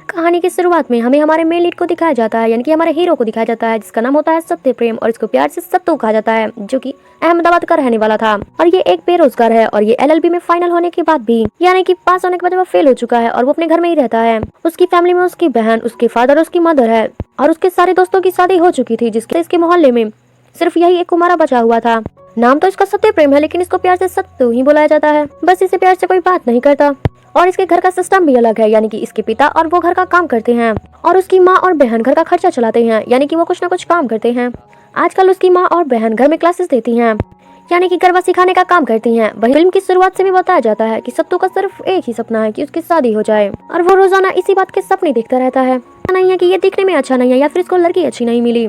कहानी की शुरुआत में हमें हमारे मेन लीड को दिखाया जाता है, यानी कि हमारे हीरो को दिखाया जाता है, जिसका नाम होता है सत्य प्रेम और इसको प्यार से सत्तू कहा जाता है, जो कि अहमदाबाद का रहने वाला था। और ये एक बेरोजगार है और ये एलएलबी में फाइनल होने के बाद भी, यानी कि पास होने के बाद वो फेल हो चुका है और वो अपने घर में ही रहता है। उसकी फैमिली में उसकी बहन, उसके फादर, उसकी मदर है और उसके सारे दोस्तों की शादी हो चुकी थी, जिसके इसके मोहल्ले में सिर्फ यही एक कुमारा बचा हुआ था। नाम तो इसका सत्य प्रेम है, लेकिन इसको प्यार से सत्तू ही बुलाया जाता है। बस इसे प्यार से कोई बात नहीं करता। और इसके घर का सिस्टम भी अलग है, यानी कि इसके पिता और वो घर का काम करते हैं और उसकी माँ और बहन घर का खर्चा चलाते हैं, यानी कि वो कुछ ना कुछ काम करते हैं। आजकल उसकी माँ और बहन घर में क्लासेस देती हैं, यानी कि गरबा सिखाने का काम करती हैं। वही फिल्म की शुरुआत से भी बताया जाता है कि सत्तू का सिर्फ एक ही सपना है कि उसकी शादी हो जाए और वो रोजाना इसी बात के सपने देखता रहता है। नहीं है कि ये दिखने में अच्छा नहीं है या फिर इसको लड़की अच्छी नहीं मिली,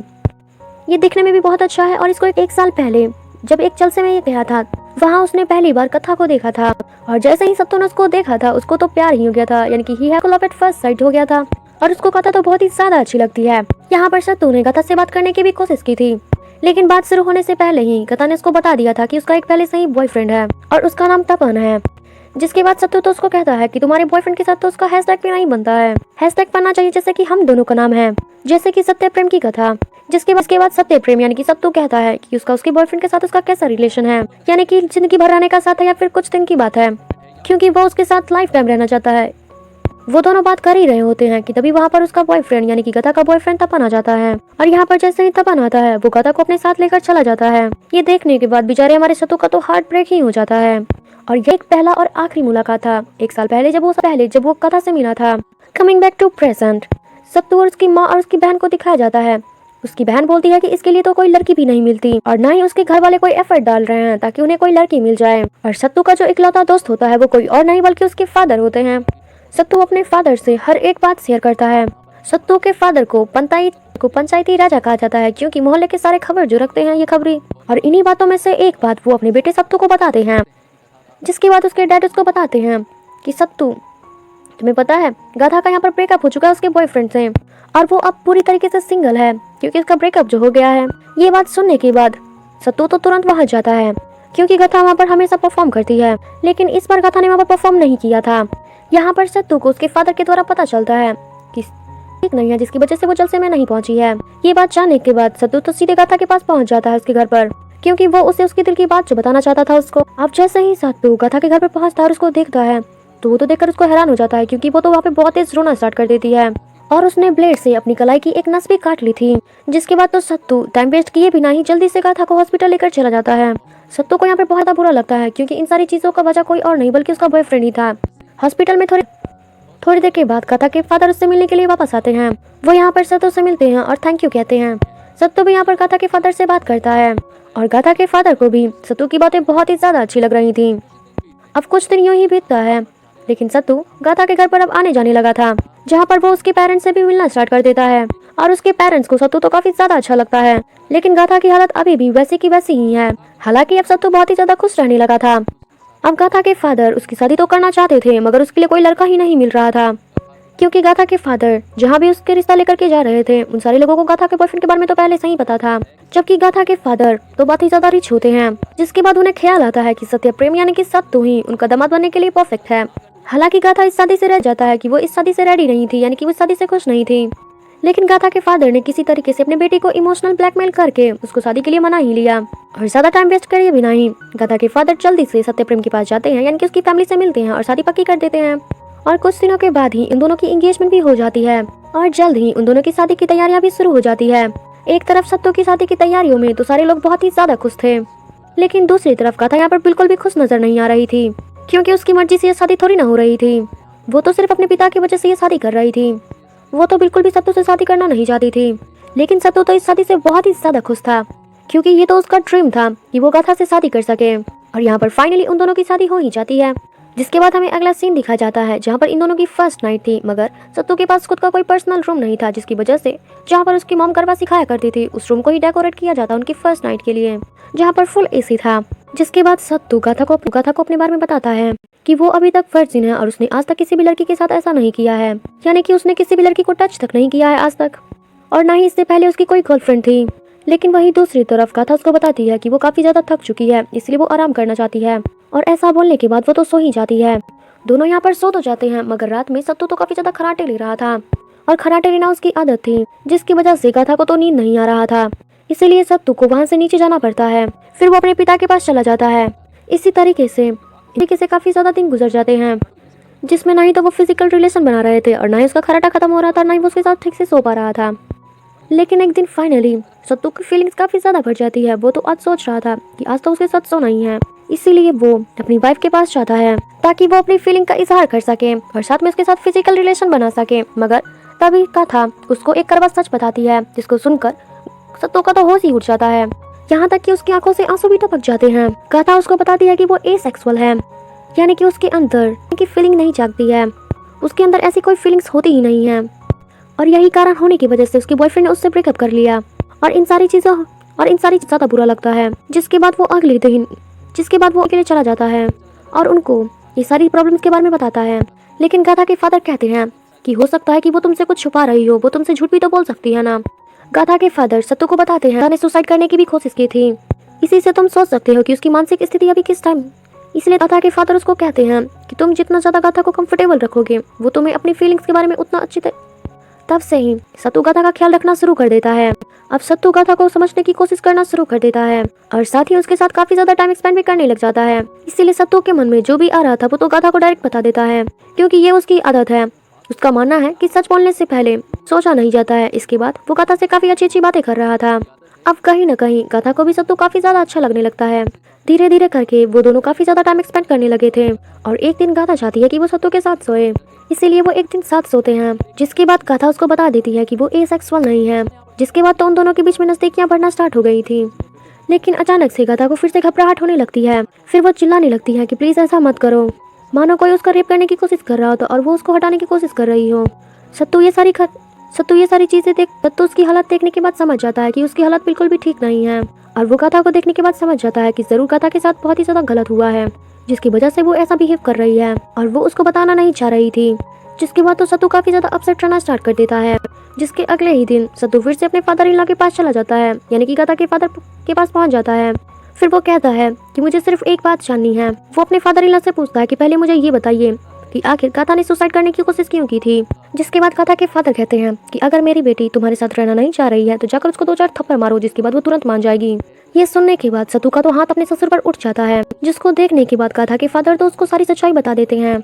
ये दिखने में भी बहुत अच्छा है। और इसको एक साल पहले जब एक जलसे में ये गया था, वहाँ उसने पहली बार कथा को देखा था और जैसे ही सत्तू ने उसको देखा था, उसको तो प्यार ही हो गया था, यानी कि he had love at first sight हो गया था और उसको कथा तो बहुत ही ज्यादा अच्छी लगती है। यहाँ पर सत्तू ने कथा से बात करने की भी कोशिश की थी, लेकिन बात शुरू होने से पहले ही कथा ने उसको बता दिया था कि उसका एक पहले से ही बॉयफ्रेंड है और उसका नाम तपन है। जिसके बाद सत्तू तो उसको कहता है कि तुम्हारे बॉयफ्रेंड के साथ तो उसका हैशटैग भी नहीं बनता है, हैशटैग बनना चाहिए जैसे कि हम दोनों का नाम है, जैसे कि सत्य प्रेम की कथा। जिसके बाद सत्य प्रेम यानी कि सत्तू कहता है कि उसका उसके बॉयफ्रेंड के साथ उसका कैसा रिलेशन है, यानी कि जिंदगी भर रहने का साथ है या फिर कुछ दिन की बात है, क्योंकि वो उसके साथ लाइफ टाइम रहना चाहता है। वो दोनों बात कर ही रहे होते हैं कि तभी वहाँ पर उसका बॉयफ्रेंड यानी कि गधा का बॉयफ्रेंड तपन आ जाता है और यहाँ पर जैसे ही तपन आता है, वो गधा को अपने साथ लेकर चला जाता है। ये देखने के बाद बेचारे हमारे सत्तू का तो हार्ट ब्रेक ही हो जाता है। और ये एक पहला और आखिरी मुलाकात था, एक साल पहले जब वो कथा से मिला था। कमिंग बैक टू प्रेजेंट, सत्तू और उसकी माँ और उसकी बहन को दिखाया जाता है। उसकी बहन बोलती है कि इसके लिए तो कोई लड़की भी नहीं मिलती और ना ही उसके घर वाले कोई एफर्ट डाल रहे हैं ताकि उन्हें कोई लड़की मिल जाए। और सत्तू का जो इकलौता दोस्त होता है वो कोई और नहीं बल्कि उसके फादर होते हैं। सत्तू अपने फादर से हर एक बात शेयर करता है। सत्तू के फादर को पंचायती राजा कहा जाता है, क्योंकि मोहल्ले के सारे खबर जो रखते हैं ये खबरी। और इन्हीं बातों में से एक बात वो अपने बेटे सत्तू को बताते हैं, जिसके बाद उसके डैड उसको बताते हैं कि सत्तू, तुम्हें पता है गाधा का यहाँ पर ब्रेकअप हो चुका है उसके बॉयफ्रेंड से और वो अब पूरी तरीके से सिंगल है क्योंकि उसका ब्रेकअप जो हो गया है। ये बात सुनने के बाद सत्तू तो तुरंत वहां जाता है, क्योंकि गाथा वहाँ पर हमेशा परफॉर्म करती है, लेकिन इस बार गाथा ने वहाँ पर परफॉर्म नहीं किया था। यहाँ पर सत्तू को उसके फादर के द्वारा पता चलता है कि ठीक नहीं है, जिसकी वजह से वो जलसे में नहीं पहुंची है। ये बात जानने के बाद सत्तू तो सीधे गाथा के पास पहुंच जाता है उसके घर पर, क्योंकि वो उसे उसके दिल की बात जो बताना चाहता था उसको। अब जैसे ही सत्तू गाथा के घर पर पहुंचता है और उसको देखता है, तो वो तो देखकर उसको हैरान हो जाता है, क्योंकि वो तो वहाँ पे बहुत तेज रोना स्टार्ट कर देती है और उसने ब्लेड से अपनी कलाई की एक नस भी काट ली थी। जिसके बाद तो सत्तू टाइम वेस्ट किए बिना ही जल्दी से गाथा को हॉस्पिटल लेकर चला जाता है। सत्तू को यहाँ पे बहुत बुरा लगता है, क्योंकि इन सारी चीजों का वजह कोई और नहीं बल्कि उसका बॉयफ्रेंड ही था। हॉस्पिटल में थोड़ी देर के बाद गाथा के फादर उससे मिलने के लिए वापस आते हैं। वो यहाँ पर सत्तू से मिलते हैं और थैंक यू कहते हैं। सत्तू भी यहाँ पर गाथा के फादर से बात करता है और गाथा के फादर को भी सत्तू की बातें बहुत ही ज्यादा अच्छी लग रही थी। अब कुछ दिन यूं ही बीतता है, लेकिन सत्तू गाथा के घर पर अब आने जाने लगा था, जहाँ पर वो उसके पेरेंट्स से भी मिलना स्टार्ट कर देता है और उसके पेरेंट्स को सत्तू तो काफी ज्यादा अच्छा लगता है। लेकिन गाथा की हालत अभी भी वैसी की वैसी ही है। हालांकि अब सत्तू बहुत ही ज्यादा खुश रहने लगा था। अब गाथा के फादर उसकी शादी तो करना चाहते थे, मगर उसके लिए कोई लड़का ही नहीं मिल रहा था, क्योंकि गाथा के फादर जहाँ भी उसके रिश्ता लेकर के जा रहे थे, उन सारे लोगों को गाथा के बॉयफ्रेंड के बारे में तो पहले से ही पता था। जबकि गाथा के फादर तो बहुत ही ज्यादा रिच होते हैं, जिसके बाद उन्हें ख्याल आता है कि सत्य प्रेम यानी कि सत्तू ही उनका दामाद बनने के लिए परफेक्ट है। हालांकि गाथा इस शादी से रह जाता है कि वो इस शादी से रेडी नहीं थी, यानी कि वो इस शादी से खुश नहीं थी। लेकिन गाथा के फादर ने किसी तरीके से अपने बेटे को इमोशनल ब्लैकमेल करके उसको शादी के लिए मना ही लिया। और ज्यादा टाइम वेस्ट करे बिना ही गाथा के फादर जल्दी से सत्य प्रेम के पास जाते हैं, यानी कि उसकी फैमिली से मिलते हैं और शादी पक्की कर देते हैं। और कुछ दिनों के बाद ही इन दोनों की एंगेजमेंट भी हो जाती है और जल्द ही उन दोनों की शादी की तैयारियां भी शुरू हो जाती है। एक तरफ सत्तू की शादी की तैयारियों में तो सारे लोग बहुत ही ज्यादा खुश थे, लेकिन दूसरी तरफ गाथा यहाँ पर बिल्कुल भी खुश नजर नहीं आ रही थी, क्योंकि उसकी मर्जी से ये शादी थोड़ी ना हो रही थी। वो तो सिर्फ अपने पिता की वजह से ये शादी कर रही थी। वो तो बिल्कुल भी सत्तू से शादी करना नहीं चाहती थी, लेकिन सत्तू तो इस शादी से बहुत ही ज्यादा खुश था, क्योंकि ये तो उसका ड्रीम था कि वो गाथा से शादी कर सके। और यहाँ पर फाइनली उन दोनों की शादी हो ही जाती है। जिसके बाद हमें अगला सीन दिखाया जाता है, जहाँ पर इन दोनों की फर्स्ट नाइट थी, मगर सत्तू के पास खुद का कोई पर्सनल रूम नहीं था, जिसकी वजह से जहाँ पर उसकी मॉम गरबा सिखाया करती थी, उस रूम को ही डेकोरेट किया जाता उनकी फर्स्ट नाइट के लिए, जहाँ पर फुल एसी था। जिसके बाद सत्तू गाथा को अपने बारे में बताता है कि वो अभी तक वर्जिन है और उसने आज तक किसी भी लड़की के साथ ऐसा नहीं किया है, यानी कि उसने किसी भी लड़की को टच तक नहीं किया है आज तक, और ना ही इससे पहले उसकी कोई गर्लफ्रेंड थी। लेकिन वहीं दूसरी तरफ गाथा उसको बताती है कि वो काफी ज्यादा थक चुकी है, इसलिए वो आराम करना चाहती है। और ऐसा बोलने के बाद वो तो सो ही जाती है। दोनों यहाँ पर सो तो जाते हैं, मगर रात में सत्तू तो काफी ज्यादा खराटे ले रहा था और खराटे लेना उसकी आदत थी, जिसकी वजह से गाथा को तो नींद नहीं आ रहा था। इसीलिए सत्तू को वहाँ से नीचे जाना पड़ता है। फिर वो अपने पिता के पास चला जाता है। इसी तरीके से काफी ज्यादा दिन गुजर जाते हैं, जिसमें ना ही तो वो फिजिकल रिलेशन बना रहे थे और ना ही उसका खराटा खत्म हो रहा था, ना ही वो उसके साथ ठीक से सो पा रहा था। लेकिन एक दिन फाइनली सत्तू की फीलिंग्स काफी ज्यादा बढ़ जाती है। वो तो आज सोच रहा था कि आज तो उसके साथ सोना ही है, इसीलिए वो अपनी वाइफ के पास जाता है ताकि वो अपनी फीलिंग का इजहार कर सके और साथ में उसके साथ फिजिकल रिलेशन बना सके। मगर तभी गाथा उसको एक कड़वा सच बताती है, जिसको सुनकर सत्तू का तो होश ही उड़ जाता है, यहाँ तक कि उसकी आंखों से आंसू भी टपक जाते हैं। गाथा उसको बताती है कि वो एसेक्सुअल है, यानी कि उसके अंदर की फीलिंग नहीं जागती है, उसके अंदर ऐसी कोई फीलिंग्स होती ही नहीं है और यही कारण होने की वजह से उसके बॉयफ्रेंड ने उससे ब्रेकअप कर लिया और इन सारी चीज़ों ज्यादा बुरा लगता है। जिसके बाद वो अकेले चला जाता है और उनको ये सारी प्रॉब्लम्स के बारे में बताता है। लेकिन गाथा के फादर कहते हैं कि हो सकता है कि वो तुमसे कुछ छुपा रही हो, वो तुमसे झूठ भी तो बोल सकती है ना। गाथा के फादर सत्तू को बताते हैं, गाथा ने सुसाइड करने की भी कोशिश की थी, इसी से तुम सोच सकते हो कि उसकी मानसिक स्थिति अभी किस टाइम। इसलिए गाथा के फादर उसको कहते हैं कि तुम जितना ज्यादा गाथा को कंफर्टेबल रखोगे, वो तुम्हें अपनी फीलिंग्स के बारे में उतना अच्छी तरह। तब से ही सत्तू गाथा का ख्याल रखना शुरू कर देता है। अब सत्तू गाथा को समझने की कोशिश करना शुरू कर देता है और साथ ही उसके साथ काफी ज्यादा टाइम स्पेंड भी करने लग जाता है। इसीलिए सत्तू के मन में जो भी आ रहा था वो तो गाथा को डायरेक्ट बता देता है, क्योंकि ये उसकी आदत है। उसका मानना है कि सच बोलने से पहले सोचा नहीं जाता है। इसके बाद वो गाथा से काफी अच्छी अच्छी बातें कर रहा था। अब कहीं न कहीं गाथा को भी सत्तू काफी ज्यादा अच्छा लगने लगता है। धीरे धीरे करके वो दोनों काफी ज्यादा टाइम स्पेंड करने लगे थे और एक दिन गाथा चाहती है कि वो सत्तू के साथ सोए, इसीलिए वो एक दिन साथ सोते हैं। जिसके बाद गाथा उसको बता देती है कि वो एसेक्सुअल नहीं है। जिसके बाद तो उन दोनों के बीच में नजदीकियां बढ़ना स्टार्ट हो गई थी। लेकिन अचानक से गाथा को फिर से घबराहट होने लगती है। फिर वो चिल्लाने लगती है कि प्लीज ऐसा मत करो, मानो कोई उसका रेप करने की कोशिश कर रहा होता और वो उसको हटाने की कोशिश कर रही हो। सत्तू ये सारी चीजें सत्तू उसकी हालत देखने के बाद समझ जाता है कि उसकी हालत बिल्कुल भी ठीक नहीं है और वो गाथा को देखने के बाद समझ जाता है कि जरूर गाथा के साथ बहुत ही ज्यादा गलत हुआ है, जिसकी वजह से वो ऐसा बिहेव कर रही है और वो उसको बताना नहीं चाह रही थी। जिसके बाद तो सत्तू काफी ज्यादा अपसेट रहना स्टार्ट कर देता है। जिसके अगले ही दिन सत्तू फिर से अपने फादर इन लॉ के पास चला जाता है, यानी कि गाथा के फादर के पास पहुंच जाता है। फिर वो कहता है कि मुझे सिर्फ एक बात जाननी है। वो अपने फादर इन लॉ से पूछता है कि पहले मुझे ये बताइए कि आखिर गाथा ने सुसाइड करने की कोशिश क्यों की थी। जिसके बाद गाथा के फादर कहते हैं कि अगर मेरी बेटी तुम्हारे साथ रहना नहीं चाह रही है तो जाकर उसको 2-4 थप्पड़ मारो, जिसके बाद वो तुरंत मान जाएगी। ये सुनने के बाद सत्तू का तो हाथ अपने ससुर पर उठ जाता है, जिसको देखने के बाद गाथा के फादर तो उसको सारी सच्चाई बता देते हैं।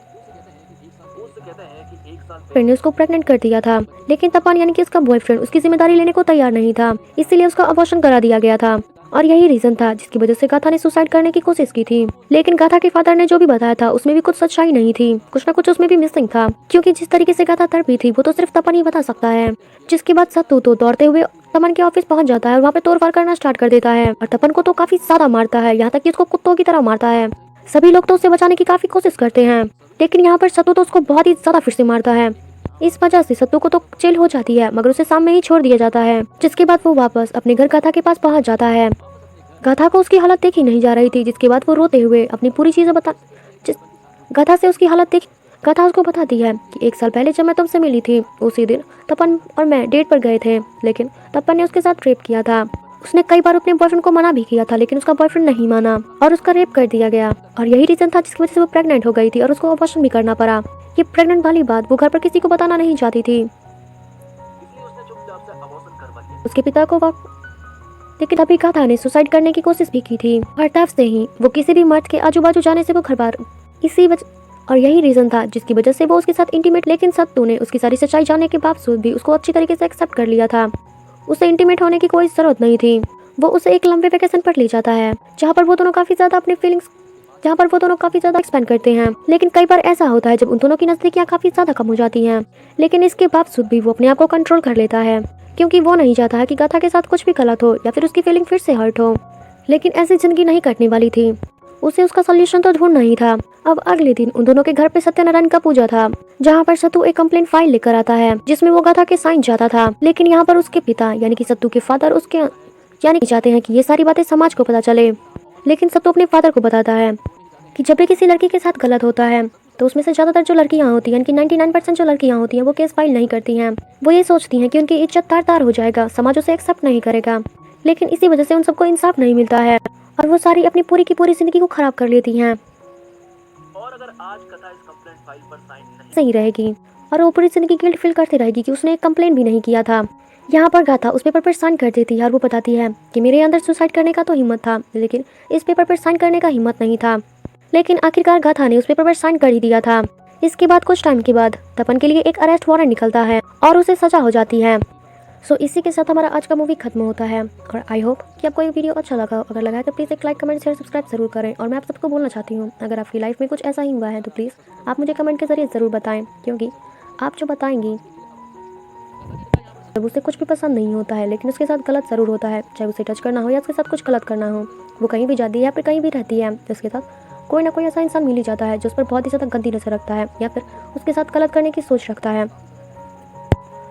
फ्रेंड ने उसको प्रेग्नेंट कर दिया था, लेकिन तपन यानी कि उसका बॉयफ्रेंड उसकी जिम्मेदारी लेने को तैयार नहीं था, इसीलिए उसका अबॉर्शन करा दिया गया था और यही रीजन था जिसकी वजह से गाथा ने सुसाइड करने की कोशिश की थी। लेकिन गाथा के फादर ने जो भी बताया था उसमें भी कुछ सच्चाई नहीं थी, कुछ ना कुछ उसमें भी मिसिंग था, क्योंकि जिस तरीके से गाथा तड़पी थी वो तो सिर्फ तपन ही बता सकता है। जिसके बाद सत्तू तो दौड़ते हुए तपन के ऑफिस पहुंच जाता है और वहाँ पे तोड़फोड़ करना स्टार्ट कर देता है और तपन को तो काफी ज्यादा मारता है, यहाँ तक कि उसको कुत्तों की तरह मारता है। सभी लोग तो उसे बचाने की काफी कोशिश करते हैं, लेकिन यहाँ पर सत्तू तो उसको बहुत ही ज्यादा फिर से मारता है। इस वजह से सत्तू को तो जेल हो जाती है, मगर उसे सामने ही छोड़ दिया जाता है। जिसके बाद वो वापस अपने घर गाथा के पास पहुंच जाता है। गाथा को उसकी हालत देखी नहीं जा रही थी, जिसके बाद वो रोते हुए अपनी पूरी चीजें गाथा उसको बताती है कि 1 साल पहले जब मैं तुमसे मिली थी उसी दिन तपन और मैं डेट पर गए थे, लेकिन तपन ने उसके साथ रेप किया था। उसने कई बार अपने बॉयफ्रेंड को मना भी किया था, लेकिन उसका बॉयफ्रेंड नहीं माना और उसका रेप कर दिया गया और यही रीजन था जिसकी वजह से वो प्रेग्नेंट हो गई थी और उसको अबॉर्शन भी करना पड़ा। ये प्रेग्नेंट वाली बात वो घर पर किसी को बताना नहीं चाहती थी, उसके पिता को। लेकिन तभी गाथा ने सुसाइड करने की कोशिश भी की थी और तब से ही वो किसी भी मर्द के आजू बाजू जाने से वो घर बार और यही रीजन था जिसकी वजह से वो उसके साथ इंटीमेट। लेकिन सत्तू ने उसकी सारी सच्चाई जानने के बावजूद भी उसको अच्छी तरीके से एक्सेप्ट कर लिया था। उसे इंटीमेट होने की कोई जरूरत नहीं थी। वो उसे एक लंबे वेकेशन पर ले जाता है जहाँ पर वो दोनों काफी ज्यादा एक्सपेंड करते हैं। लेकिन कई बार ऐसा होता है जब उन दोनों की नजदीकियां काफी ज्यादा कम हो जाती हैं, लेकिन इसके बावजूद भी वो अपने आप को कंट्रोल कर लेता है, क्योंकि वो नहीं चाहता है कि गाथा के साथ कुछ भी गलत हो या फिर उसकी फीलिंग फिर से हर्ट हो। लेकिन ऐसी जिंदगी नहीं कटने वाली थी, उसे उसका सोल्यूशन तो ढूंढना ही था। अब अगले दिन उन दोनों के घर पे सत्यनारायण का पूजा था, जहाँ पर सत्तू एक कंप्लेंट फाइल लेकर आता है जिसमें वो गाथा के साइन चाहता था। लेकिन यहाँ पर उसके पिता यानी कि सत्तू के फादर उसके चाहते हैं कि ये सारी बातें समाज को पता चले। लेकिन सत्तू अपने फादर को बताता है कि जब भी किसी लड़की के साथ गलत होता है तो उसमें से ज्यादातर जो लड़कियां होती हैं, यानी कि 99% जो लड़कियां होती हैं वो केस फाइल नहीं करती हैं। वो ये सोचती हैं कि उनकी इज्जत तार-तार हो जाएगा, समाज उसे एक्सेप्ट नहीं करेगा। लेकिन इसी वजह से उन सबको इंसाफ नहीं मिलता है और वो सारी अपनी पूरी की पूरी जिंदगी को खराब कर लेती हैं। और अगर आज कथा इस कंप्लेंट सही रहेगी और वो पूरी जिंदगी गिल्ट फील करती रहेगी कि उसने एक कंप्लेन भी नहीं किया था। यहाँ पर गाथा उस पेपर पर साइन कर देती है और वो बताती है कि मेरे अंदर सुसाइड करने का तो हिम्मत था, लेकिन इस पेपर पर साइन करने का हिम्मत नहीं था। लेकिन आखिरकार गाथा ने उस पेपर पर साइन कर ही दिया था। इसके बाद कुछ टाइम के बाद तपन के लिए एक अरेस्ट वारंट निकलता है और उसे सजा हो जाती है। सो इसी के साथ हमारा आज का मूवी खत्म होता है और आई होप कि आपको ये वीडियो अच्छा लगा। अगर लगा है तो प्लीज़ एक लाइक, कमेंट, शेयर, सब्सक्राइब जरूर करें। और मैं आप सबको बोलना चाहती हूँ, अगर आपकी लाइफ में कुछ ऐसा ही हुआ है तो प्लीज़ आप मुझे कमेंट के जरिए ज़रूर बताएं, क्योंकि आप जो बताएंगी जब उसे कुछ भी पसंद नहीं होता है लेकिन उसके साथ गलत ज़रूर होता है, चाहे उसे टच करना हो या उसके साथ कुछ गलत करना हो। वो कहीं भी जाती है या फिर कहीं भी रहती है, जिसके साथ कोई ना कोई ऐसा इंसान मिल ही जाता है जो उस पर बहुत ही ज़्यादा गंदी नजर रखता है या फिर उसके साथ गलत करने की सोच रखता है।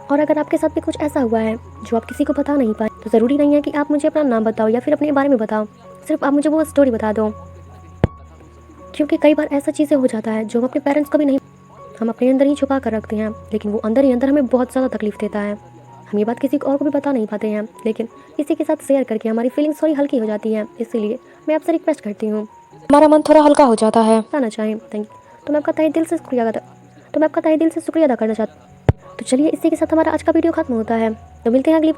और अगर आपके साथ भी कुछ ऐसा हुआ है जो आप किसी को बता नहीं पाए, तो ज़रूरी नहीं है कि आप मुझे अपना नाम बताओ या फिर अपने बारे में बताओ, सिर्फ आप मुझे वो स्टोरी बता दो। क्योंकि कई बार ऐसा चीज़ें हो जाता है जो हम अपने पेरेंट्स को भी नहीं, हम अपने अंदर ही छुपा कर रखते हैं, लेकिन वो अंदर ही अंदर हमें बहुत ज़्यादा तकलीफ देता है। हम ये बात किसी और को भी बता नहीं पाते हैं, लेकिन किसी के साथ शेयर करके हमारी फीलिंग्स थोड़ी हल्की हो जाती है। इसीलिए मैं आपसे रिक्वेस्ट करती हूँ, हमारा मन थोड़ा हल्का हो जाता है। बताना चाहें थैंक तो मैं आपका तहे दिल से शुक्रिया अदा करना चाहती हूँ। तो चलिए इसी के साथ हमारा आज का वीडियो खत्म होता है। तो मिलते हैं अगली